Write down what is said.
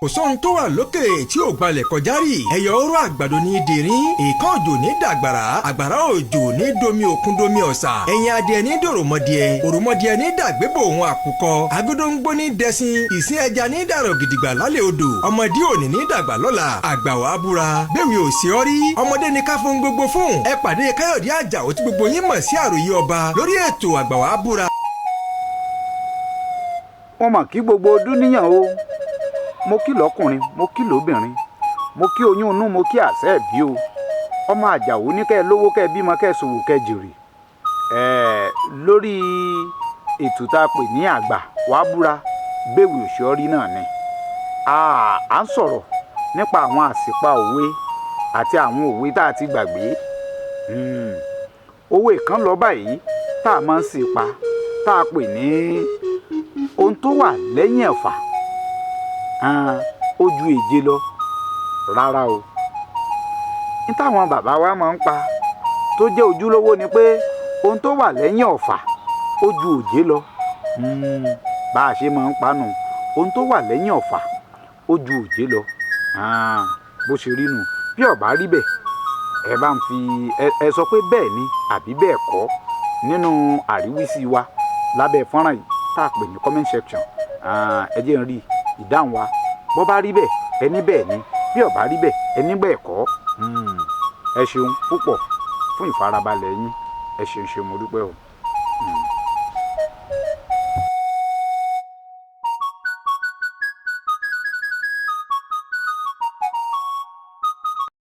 kò sóhun tó wà lókè tí ò gbalẹ̀ kọjá rí. ẹyọ oró àgbàdo ní dìrín, ìkan òjò ní dàgbàrá, àgbàrá òjò ní domi òkun domi ọ̀sà, ẹ̀yìn adìẹ ní dòròmọdìẹ, òròmọdìẹ ní dàgbébò òun àkùkọ, agódóńgbó ní dẹṣin, ìsín ẹja ní dàrọ̀ gidigba lálẹ́ odò, ọmọdé òní ní dàgbà lọ́la, àgbà wàá búra bẹ́ẹ̀ wí ò sí ọ rí, ọmọdé ní ká fún gbogbo fún. ẹ pàdé Káyọ̀dé Àjàó tí gbogbo yín mọ̀ sí àròyé ọba lórí ètò àgbà wàá búra. wọ́n mà kí gbogbo ọdún níyàn o, mo kí lọ́kùnrin, mo kí lóbìnrin, mo kí oyún inú, mo kí àṣẹ ẹ̀bí o. ọmọ Àjàó ní kẹ́ ẹ lówó, kẹ́ ẹ bímọ, kẹ́ ẹ ṣòwò, kẹ́ ẹ jèrè. lórí ètò tá a pè ní àgbà wàá búra bẹ́ẹ̀wì òṣèré náà ni à ń sọ̀rọ̀ nípa àwọn àsìpà òwe àti àwọn òwe tá a ti gbàgbé. òwe kan lọ báyìí tá a máa ń sì pa, tá a pè ní ohun tó wà lẹ́yìn ẹ̀fà ó ju èje lọ. rárá o, ní táwọn bàbá wa máa ń pa tó jẹ́ ojúlówó ni pé ohun tó wà lẹ́yìn ọ̀fà ó ju òjé lọ. bá a ṣe máa ń pa nù, ohun tó wà lẹ́yìn ọ̀fà ó ju òjé lọ. bó ṣe rí nù. bí ó bá rí bẹ́ẹ̀ ẹ bá ń fi ẹ sọ pé bẹ́ẹ̀ ni àbí bẹ́ẹ̀ kọ́ nínú àríwísí wa lábẹ́ fọ́nrán yìí tá a pè ní comment section. ẹ jẹ́ n rí ìdáhùn wa. bó bá rí bẹ́ẹ̀ ẹ ní bẹ́ẹ̀ ni, bí ó bá rí bẹ́ẹ̀ ẹ ní bẹ́ẹ̀ kọ́. ẹ ṣeun púpọ̀ fún ìfarabalẹ̀ yín. ẹ ṣeun mo dúpẹ́ o.